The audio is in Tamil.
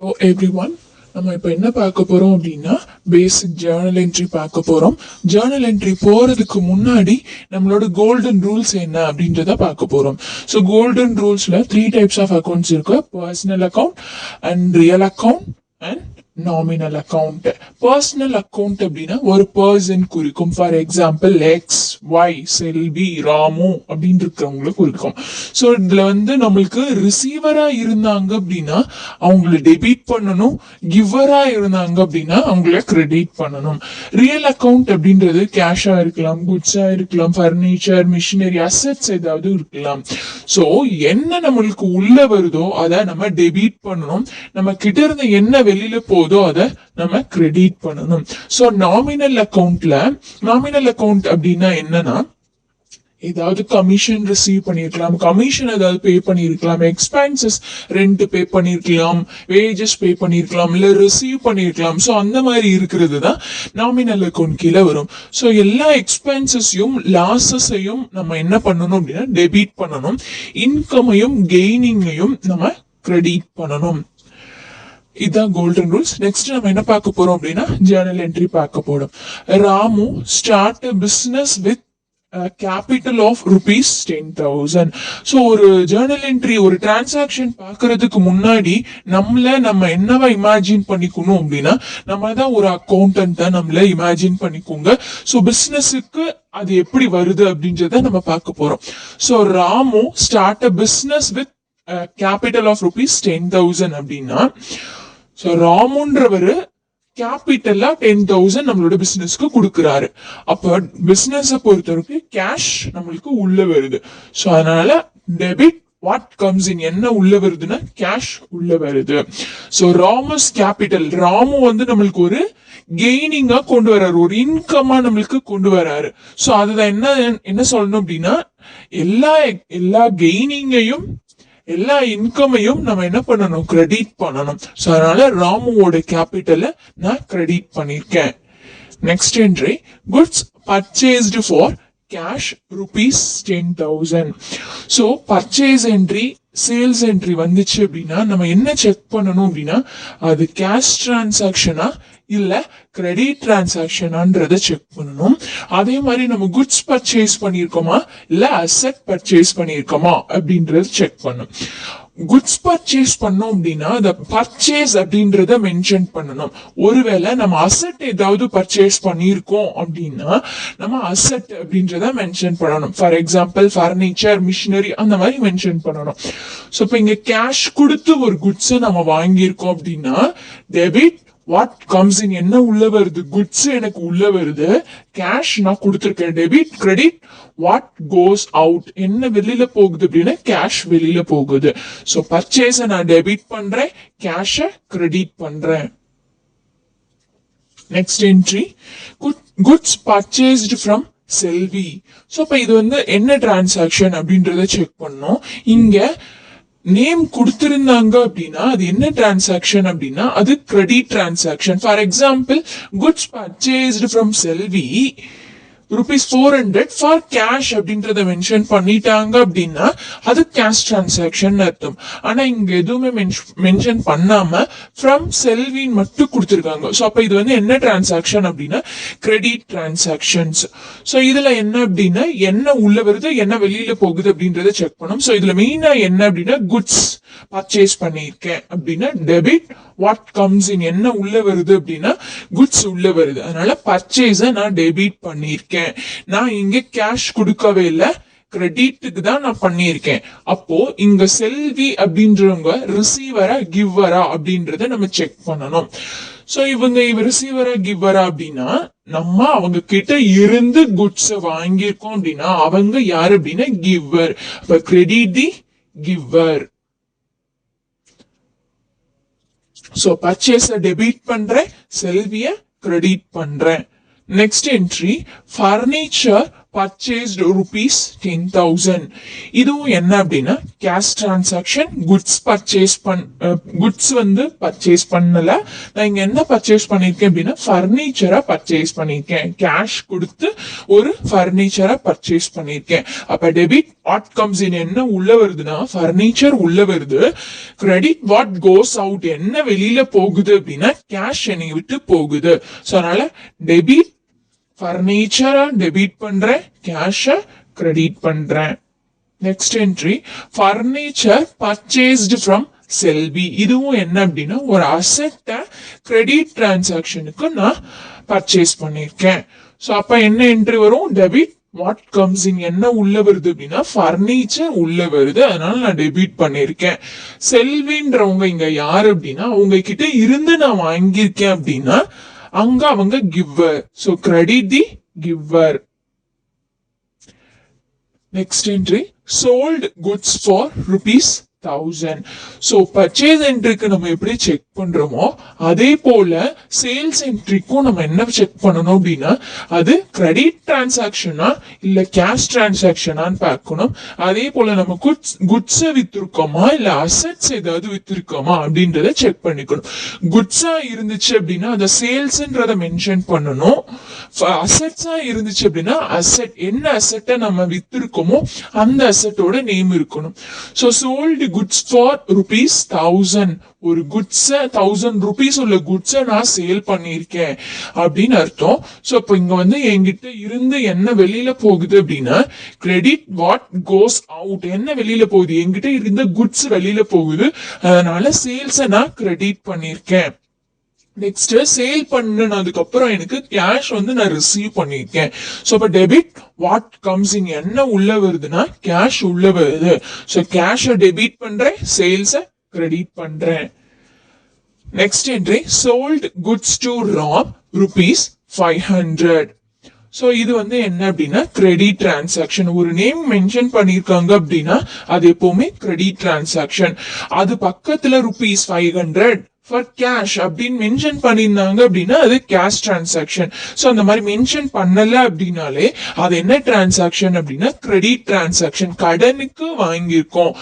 எவ்ரிஒன், நம்ம இப்போ என்ன பார்க்க போறோம் அப்படின்னா பேசிக் ஜேர்னல் என்ட்ரி பார்க்க போறோம். ஜேர்னல் என்ட்ரி போறதுக்கு முன்னாடி நம்மளோட கோல்டன் ரூல்ஸ் என்ன அப்படின்றத பார்க்க போறோம். ஸோ கோல்டன் ரூல்ஸ்ல 3 டைப்ஸ் ஆஃப் அக்கௌண்ட்ஸ் இருக்கு: personal account and real account and nominal account. Personal account அப்படின்னா ஒரு பர்சன் குறிக்கும். For example X, Y, Selvi, Ramu அப்படின்னு இருக்கிறவங்களை குறிக்கும். ஸோ இதுல நம்மளுக்கு ரிசீவரா இருந்தாங்க அப்படின்னா அவங்கள டெபிட் பண்ணணும், கிவரா இருந்தாங்க அப்படின்னா அவங்கள கிரெடிட் பண்ணணும். ரியல் அக்கௌண்ட் அப்படின்றது கேஷா இருக்கலாம், குட்ஸா இருக்கலாம், பர்னிச்சர், மிஷினரி, அசெட்ஸ் ஏதாவது இருக்கலாம். ஸோ என்ன நம்மளுக்கு உள்ள வருதோ அதை நம்ம டெபிட் பண்ணணும், நம்ம கிட்ட இருந்து என்ன வெளியில போதோ அதை நம்ம கிரெடிட் பண்ணணும். ஸோ நாமினல் அக்கவுண்ட் அப்படின்னா என்னன்னா, ஏதாவது கமிஷன் ரிசீவ் பண்ணிருக்கலாம், கமிஷன் ஏதாவது பே பண்ணிருக்கலாம், எக்ஸ்பென்சஸ் ரெண்ட் பே பண்ணிருக்கலாம், வேஜஸ் பே பண்ணிருக்கலாம், இல்ல ரிசீவ் பண்ணிருக்கலாம். ஸோ அந்த மாதிரி இருக்கிறது தான் நாமினல் அக்கௌண்ட் கீழே வரும். ஸோ எல்லா எக்ஸ்பென்சஸையும் லாசஸையும் நம்ம என்ன பண்ணணும் அப்படின்னா டெபிட் பண்ணணும், இன்கமையும் கெய்னிங்கையும் நம்ம கிரெடிட் பண்ணணும். இதுதான் கோல்டன் ரூல்ஸ். நெக்ஸ்ட் நம்ம என்ன பார்க்க போறோம் அப்படின்னா ஜேர்னல் என்ட்ரி பார்க்க போறோம். Ramu start business with capital of rupees 10,000. So ஒரு ஜேர்னல் என்ட்ரி, ஒரு டிரான்சாக்ஷன் பார்க்கறதுக்கு முன்னாடி நம்ம என்னவா இமேஜின் பண்ணிக்கணும் அப்படின்னா, நம்ம தான் ஒரு அக்கௌண்டன்ட் தான் நம்மள இமேஜின் பண்ணிக்கோங்க. ஸோ பிசினஸுக்கு அது எப்படி வருது அப்படின்றத நம்ம பார்க்க போறோம். So Ramu start a business with capital of rupees 10,000 அப்படின்னா, ஸோ ராமுன்றவர் கேபிட்டலா 10,000 நம்மளோட பிசினஸ்க்கு கொடுக்குறாரு. அப்ப பிசினஸை பொறுத்தவரைக்கும் கேஷ் நம்மளுக்கு உள்ள வருது. ஸோ அதனால டெபிட் வாட் கம்ஸ் இன், என்ன உள்ள வருதுன்னா கேஷ் உள்ள வருது. ஸோ ராமஸ் கேபிட்டல், ராமு நம்மளுக்கு ஒரு கெய்னிங்கா கொண்டு வர்றாரு, ஒரு இன்கமா நம்மளுக்கு கொண்டு வர்றாரு. ஸோ அதுதான் என்ன சொல்லணும் அப்படின்னா, எல்லா கெய்னிங்கையும் எல்லா இன்கமையும் நம்ம என்ன பண்ணணும், கிரெடிட் பண்ணணும். ஸோ அதனால ராமுவோட கேபிட்டலை நான் கிரெடிட் பண்ணிருக்கேன். Next entry, goods purchased for cash rupees 10,000. So purchase entry, sales entry வந்துச்சு அப்படின்னா நம்ம என்ன செக் பண்ணணும் அப்படின்னா, அது கேஷ் டிரான்சாக்ஷனா இல்ல கிரெடிட் டிரான்சாக்ஷனான்றத செக் பண்ணணும். அதே மாதிரி நம்ம குட்ஸ் பர்ச்சேஸ் பண்ணிருக்கோமா இல்ல அசெட் பர்ச்சேஸ் பண்ணிருக்கோமா அப்படின்றத செக் பண்ணணும். குட்ஸ் பர்ச்சேஸ் பண்ணோம் அப்படின்னா அந்த பர்ச்சேஸ் அப்படின்றத மென்ஷன் பண்ணணும். ஒருவேளை நம்ம அசெட் ஏதாவது பர்ச்சேஸ் பண்ணியிருக்கோம் அப்படின்னா நம்ம அசெட் அப்படின்றத மென்ஷன் பண்ணணும். ஃபார் எக்ஸாம்பிள் பர்னிச்சர், மிஷினரி அந்த மாதிரி மென்ஷன் பண்ணணும். ஸோ இப்போ இங்க கேஷ் கொடுத்து ஒரு குட்ஸை நம்ம வாங்கியிருக்கோம் அப்படின்னா டெபிட் வாட் கம்ஸ் இன், என்ன உள்ள வருது, குட்ஸ் எனக்கு உள்ள வருது, கேஷ் நான் கொடுத்துருக்கேன், debit credit what goes out, என்ன வெளியில போகுது அப்படின்னா கேஷ் வெளியில போகுது. ஸோ பர்ச்சேஸை நான் டெபிட் பண்றேன், கேஷை கிரெடிட் பண்றேன். Next entry, goods purchased from Selvi. So இப்போ இது என்ன டிரான்சாக்ஷன் அப்படின்றத செக் பண்ணோம். இங்க நேம் கொடுத்திருந்தாங்க அப்படின்னா அது என்ன டிரான்சாக்ஷன் அப்படின்னா அது credit transaction. For example goods purchased from Selvi rupees 400 for cash அப்படின்றத மென்ஷன் பண்ணிட்டாங்க அப்படின்னா அது கேஷ் டிரான்சாக்ஷன் அர்த்தம். ஆனா இங்க எதுவுமே மென்ஷன் பண்ணாம ஃப்ரம் செல்வின்னு மட்டும் கொடுத்துருக்காங்க. ஸோ அப்ப இது என்ன டிரான்சாக்ஷன் அப்படின்னா கிரெடிட் டிரான்சாக்ஷன்ஸ். ஸோ இதுல என்ன அப்படின்னா என்ன உள்ள வருது என்ன வெளியில போகுது அப்படின்றத செக் பண்ணும். ஸோ இதுல மெயினா என்ன அப்படின்னா குட்ஸ் பர்ச்சேஸ் பண்ணியிருக்கேன் அப்படின்னா டெபிட் வாட் கம்ஸ் இன், என்ன உள்ள வருது அப்படின்னா குட்ஸ் உள்ள வருது. அதனால பர்ச்சேஸை நான் டெபிட் பண்ணியிருக்கேன். நான் இங்க கேஷ் கொடுக்கவே இல்லை, கிரெடிட்டுக்கு தான் நான் பண்ணியிருக்கேன். அப்போ இங்க செல்வி அப்படின்றவங்க ரிசீவரா கிவ்வரா அப்படின்றத நம்ம செக் பண்ணணும். சோ இவங்க ரிசீவரா கிவ்வரா அப்படின்னா நம்ம அவங்க கிட்ட இருந்து குட்ஸ் வாங்கியிருக்கோம் அப்படின்னா அவங்க யாரு அப்படின்னா கிவர். அப்ப credit the giver. So பர்ச்சேஸ debit பண்றேன், செல்விய கிரெடிட் பண்றேன். Next entry, furniture purchased rupees 10,000. இதுவும் என்ன அப்படின்னா கேஷ் டிரான்சாக்ஷன். குட்ஸ் வந்து பர்ச்சேஸ் பண்ணல. நான் இங்க என்ன பர்ச்சேஸ் பண்ணிருக்கேன் அப்படின்னா பர்னிச்சரை பர்ச்சேஸ் பண்ணிருக்கேன். கேஷ் கொடுத்து ஒரு பர்னிச்சரை பர்ச்சேஸ் பண்ணிருக்கேன். அப்ப டெபிட் வாட் கம்ஸ் இன் என்ன உள்ள வருதுன்னா பர்னிச்சர் உள்ள வருது. கிரெடிட் வாட் கோஸ் அவுட் என்ன வெளியில போகுது அப்படின்னா கேஷ் என்னை விட்டு போகுது. சோ அதனால டெபிட் பர்னிச்சரை டெபிட் பண்றேன், கேஷ கிரெடிட் பண்றேன். Next entry furniture purchased from Selvi. இதுவும் என்ன அப்படின்னா ஒரு அசெட்டை கிரெடிட் டிரான்சாக்ஷனுக்கு நான் பர்ச்சேஸ் பண்ணிருக்கேன். சோ அப்ப என்ன என்ட்ரி வரும்? டெபிட் வாட் கம்ஸ் இன் என்ன உள்ள வருது அப்படின்னா பர்னிச்சர் உள்ள வருது, அதனால நான் டெபிட் பண்ணிருக்கேன். செல்வின்றவங்க இங்க யாரு அப்படின்னா அவங்க கிட்ட இருந்து நான் வாங்கியிருக்கேன் அப்படின்னா அங்க அவங்க giver. So credit the giver. Next entry sold goods for ₹1000. So purchase என்ட்ரிக்கு நம்ம எப்படி செக் பண்றோமோ அதே போல சேல்ஸ் என்ட்ரிக்கும் நம்ம என்ன செக் பண்ணணும் அப்படின்னா அது கிரெடிட் டிரான்சாக்ஷனா இல்ல கேஷ் டிரான்சாக்ஷனான்னு பார்க்கணும். அதே போல நம்ம குட்ஸ் வித்திருக்கோமா இல்ல அசெட்ஸ் ஏதாவது வித்திருக்கோமா அப்படின்றத செக் பண்ணிக்கணும். குட்ஸா இருந்துச்சு அப்படின்னா அதை சேல்ஸ்ன்றத மென்ஷன் பண்ணணும். அசெட்ஸா இருந்துச்சு அப்படின்னா அசெட் என்ன அசெட்டை நம்ம வித்திருக்கோமோ அந்த அசெட்டோட நேம் இருக்கணும். So sold goods for ₹1000. ஒரு குட்ஸ் ₹1000 உள்ள குட்ஸ நான் சேல் பண்ணிருக்கேன் அப்படின்னு அர்த்தம். சோ இப்போ இங்க வந்து என்கிட்ட இருந்து என்ன வெளியில போகுது அப்படின்னா கிரெடிட் வாட் கோஸ் அவுட் என்ன வெளியில போகுது, என்கிட்ட இருந்த குட்ஸ் வெளியில போகுது, அதனால சேல்ஸ நான் கிரெடிட் பண்ணிருக்கேன். நெக்ஸ்ட் சேல் பண்ணதுக்கு அப்புறம் எனக்கு கேஷ் வந்து நான் ரிசீவ் பண்ணிருக்கேன். சோ அப்ப டெபிட் வாட் கம்ஸ் இன் என்ன உள்ள வருதுன்னா கேஷ் உள்ள வருது. சோ கேஷ டெபிட் பண்றேன், சேல்ஸ கிரெடிட் பண்றேன். Next entry sold goods to Ram ₹500. So இது வந்து என்ன அப்படின்னா கிரெடிட் டிரான்சாக்ஷன். ஒரு நேம் மென்ஷன் பண்ணிருக்காங்க அப்படின்னா அது எப்பவுமே கிரெடிட் டிரான்சாக்ஷன். அது பக்கத்துல ₹500 ஃபார் கேஷ் அப்படின்னு மென்ஷன் பண்ணியிருந்தாங்க அப்படின்னா அது கேஷ் டிரான்சாக்ஷன். ஸோ அந்த மாதிரி மென்ஷன் பண்ணல அப்படின்னாலே அது என்ன டிரான்சாக்ஷன் அப்படின்னா கிரெடிட் டிரான்சாக்ஷன். கடனுக்கு வாங்கியிருக்கோம்,